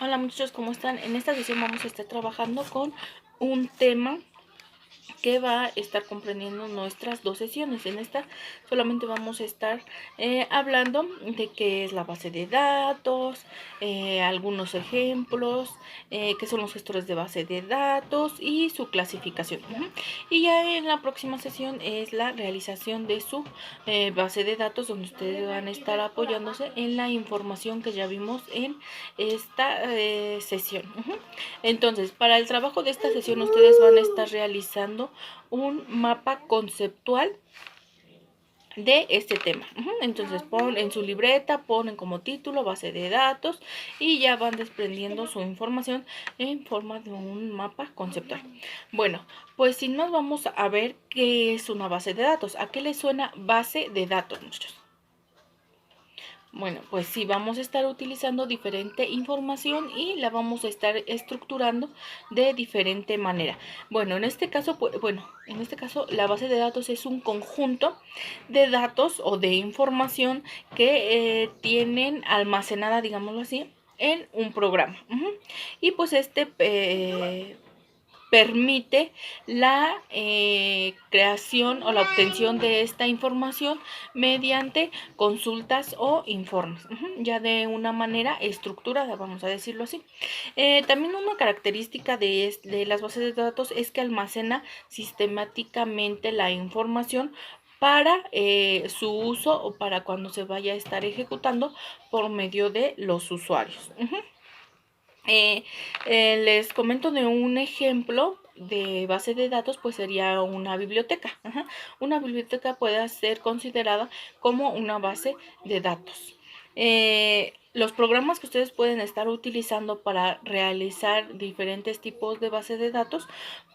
Hola muchachos, ¿cómo están? En esta sesión vamos a estar trabajando con un tema que va a estar comprendiendo nuestras dos sesiones. En esta solamente vamos a estar hablando de qué es la base de datos, algunos ejemplos, qué son los gestores de base de datos y su clasificación. Y ya en la próxima sesión es la realización de su base de datos, donde ustedes van a estar apoyándose en la información que ya vimos en esta sesión. Entonces, para el trabajo de esta sesión ustedes van a estar realizando un mapa conceptual de este tema. Entonces en su libreta, ponen como título base de datos y ya van desprendiendo su información en forma de un mapa conceptual. Bueno, pues si nos vamos a ver qué es una base de datos. ¿A qué le suena base de datos, muchachos? Bueno, pues sí, vamos a estar utilizando diferente información y la vamos a estar estructurando de diferente manera. Bueno, en este caso, la base de datos es un conjunto de datos o de información que tienen almacenada, digámoslo así, en un programa. Y pues permite la creación o la obtención de esta información mediante consultas o informes, ya de una manera estructurada, vamos a decirlo así. También una característica de las bases de datos es que almacena sistemáticamente la información para su uso o para cuando se vaya a estar ejecutando por medio de los usuarios. Les comento de un ejemplo de base de datos, pues sería una biblioteca. Una biblioteca puede ser considerada como una base de datos. Los programas que ustedes pueden estar utilizando para realizar diferentes tipos de base de datos,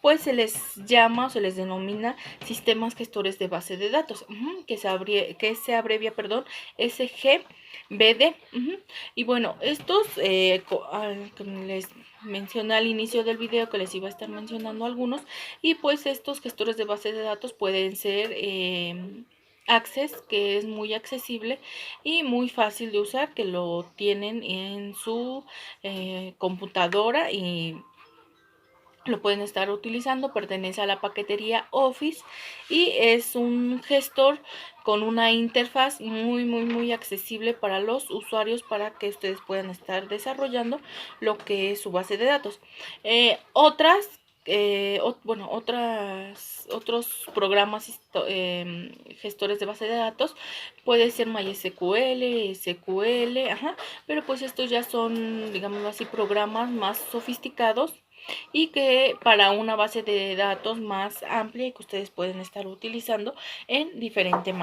pues se les llama o se les denomina sistemas gestores de base de datos, que se abrevia, SGBD. Y bueno, estos, como les mencioné al inicio del video, que les iba a estar mencionando algunos, y pues estos gestores de base de datos pueden ser Access, que es muy accesible y muy fácil de usar, que lo tienen en su computadora y lo pueden estar utilizando. Pertenece a la paquetería Office y es un gestor con una interfaz muy accesible para los usuarios, para que ustedes puedan estar desarrollando lo que es su base de datos. Otros programas gestores de base de datos puede ser MySQL, SQL, pero pues estos ya son, digámoslo así, programas más sofisticados y que para una base de datos más amplia y que ustedes pueden estar utilizando en diferente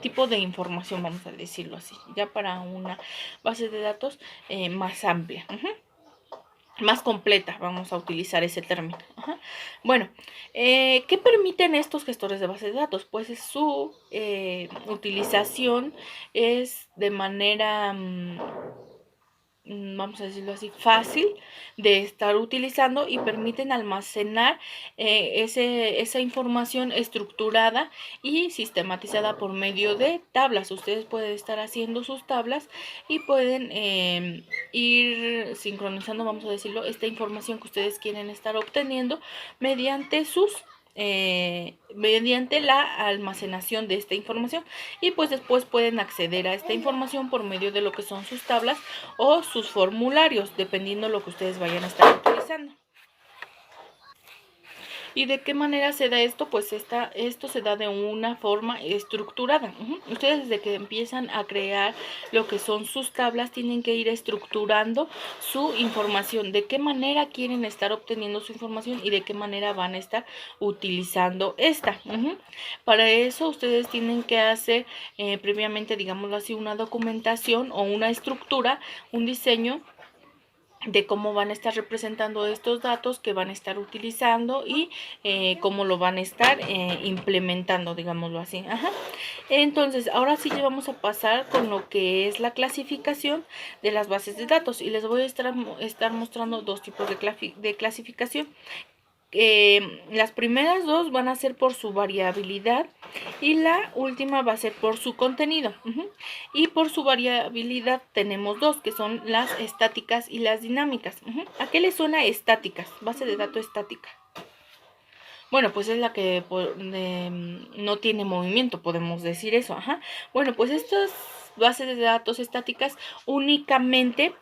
tipo de información, vamos a decirlo así, ya para una base de datos más amplia. Más completa, vamos a utilizar ese término. Bueno, ¿qué permiten estos gestores de base de datos? Pues su utilización es de manera vamos a decirlo así, fácil de estar utilizando, y permiten almacenar esa información estructurada y sistematizada por medio de tablas. Ustedes pueden estar haciendo sus tablas y pueden ir sincronizando, vamos a decirlo, esta información que ustedes quieren estar obteniendo mediante mediante la almacenación de esta información, y pues después pueden acceder a esta información por medio de lo que son sus tablas o sus formularios, dependiendo lo que ustedes vayan a estar utilizando. ¿Y de qué manera se da esto? Pues esto se da de una forma estructurada. Ustedes, desde que empiezan a crear lo que son sus tablas, tienen que ir estructurando su información. De qué manera quieren estar obteniendo su información y de qué manera van a estar utilizando esta. Para eso ustedes tienen que hacer previamente, digámoslo así, una documentación o una estructura, un diseño de cómo van a estar representando estos datos que van a estar utilizando y cómo lo van a estar implementando, digámoslo así. Entonces, ahora sí vamos a pasar con lo que es la clasificación de las bases de datos, y les voy a estar mostrando dos tipos de clasificación. Las primeras dos van a ser por su variabilidad y la última va a ser por su contenido. Y por su variabilidad tenemos dos, que son las estáticas y las dinámicas. ¿A qué le suena estáticas? Base de datos estática. Bueno, pues es la que no tiene movimiento, podemos decir eso. Bueno, pues estas bases de datos estáticas únicamente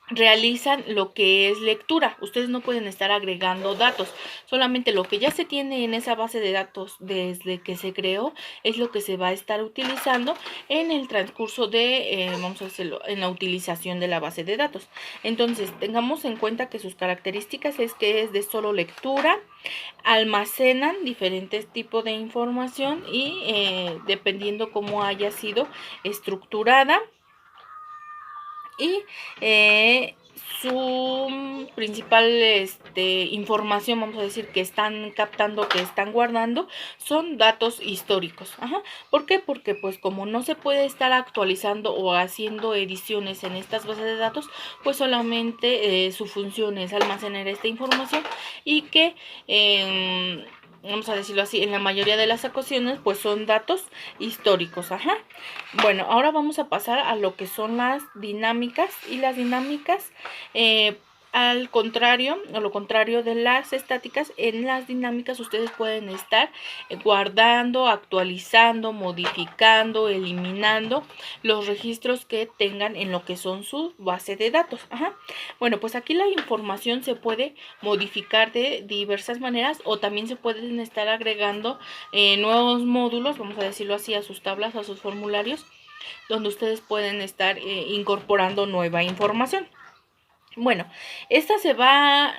realizan lo que es lectura. Ustedes no pueden estar agregando datos, solamente lo que ya se tiene en esa base de datos desde que se creó es lo que se va a estar utilizando en el transcurso de, vamos a decirlo, en la utilización de la base de datos. Entonces, tengamos en cuenta que sus características es que es de solo lectura, almacenan diferentes tipos de información y dependiendo cómo haya sido estructurada, y su principal información, vamos a decir, que están captando, que están guardando, son datos históricos. ¿Por qué? Porque pues como no se puede estar actualizando o haciendo ediciones en estas bases de datos, pues solamente su función es almacenar esta información y que vamos a decirlo así, en la mayoría de las ocasiones pues son datos históricos. Bueno, ahora vamos a pasar a lo que son las dinámicas, y las dinámicas al contrario, o lo contrario de las estáticas, en las dinámicas ustedes pueden estar guardando, actualizando, modificando, eliminando los registros que tengan en lo que son su base de datos. Bueno, pues aquí la información se puede modificar de diversas maneras, o también se pueden estar agregando nuevos módulos, vamos a decirlo así, a sus tablas, a sus formularios, donde ustedes pueden estar incorporando nueva información. Bueno, esta se va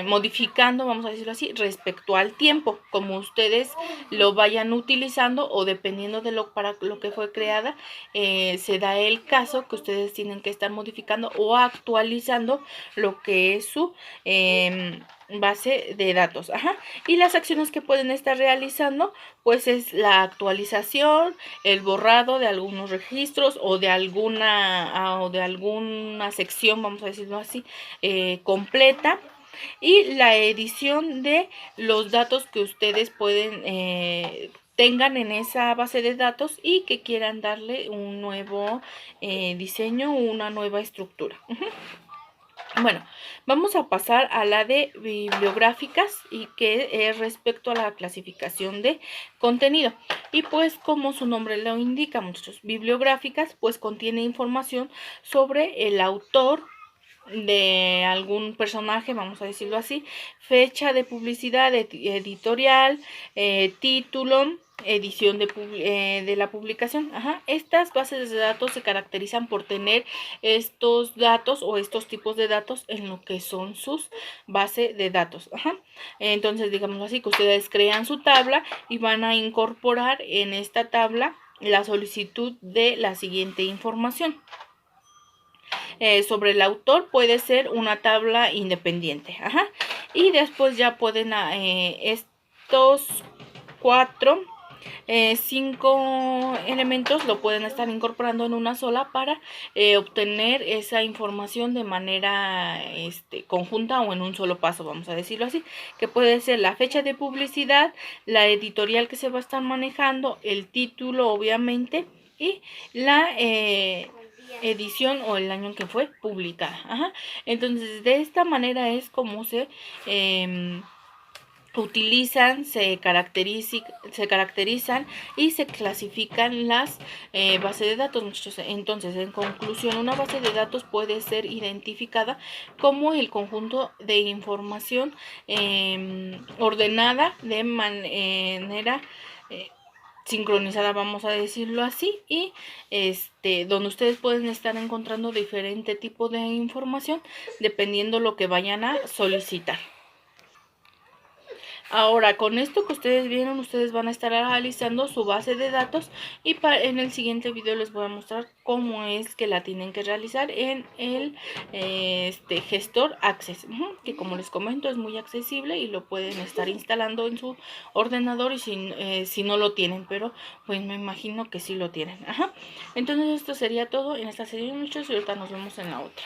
modificando, vamos a decirlo así, respecto al tiempo, como ustedes lo vayan utilizando o dependiendo de para lo que fue creada, se da el caso que ustedes tienen que estar modificando o actualizando lo que es su base de datos. Y las acciones que pueden estar realizando, pues es la actualización, el borrado de algunos registros o de alguna sección, vamos a decirlo así, completa, y la edición de los datos que ustedes tengan en esa base de datos y que quieran darle un nuevo diseño o una nueva estructura. Bueno, vamos a pasar a la de bibliográficas, y que es respecto a la clasificación de contenido. Y pues como su nombre lo indica, muchachos, bibliográficas pues contiene información sobre el autor de algún personaje, vamos a decirlo así, fecha de publicidad, editorial, título, edición de la publicación. Estas bases de datos se caracterizan por tener estos datos o estos tipos de datos en lo que son sus bases de datos. Entonces, digámoslo así, que ustedes crean su tabla y van a incorporar en esta tabla la solicitud de la siguiente información. Sobre el autor puede ser una tabla independiente. Y después ya pueden estos 5 elementos lo pueden estar incorporando en una sola para obtener esa información de manera conjunta o en un solo paso, vamos a decirlo así, que puede ser la fecha de publicidad, la editorial que se va a estar manejando, el título obviamente, y la edición o el año en que fue publicada. Entonces de esta manera es como se utilizan, se caracterizan y se clasifican las bases de datos, muchachos. Entonces, en conclusión, una base de datos puede ser identificada como el conjunto de información ordenada de manera sincronizada, vamos a decirlo así, y donde ustedes pueden estar encontrando diferente tipo de información dependiendo lo que vayan a solicitar. Ahora, con esto que ustedes vieron, ustedes van a estar analizando su base de datos, y en el siguiente video les voy a mostrar cómo es que la tienen que realizar en el gestor Access, que como les comento es muy accesible y lo pueden estar instalando en su ordenador, y si no lo tienen, pero pues me imagino que sí lo tienen. Entonces esto sería todo en esta serie, muchachos, y ahorita nos vemos en la otra.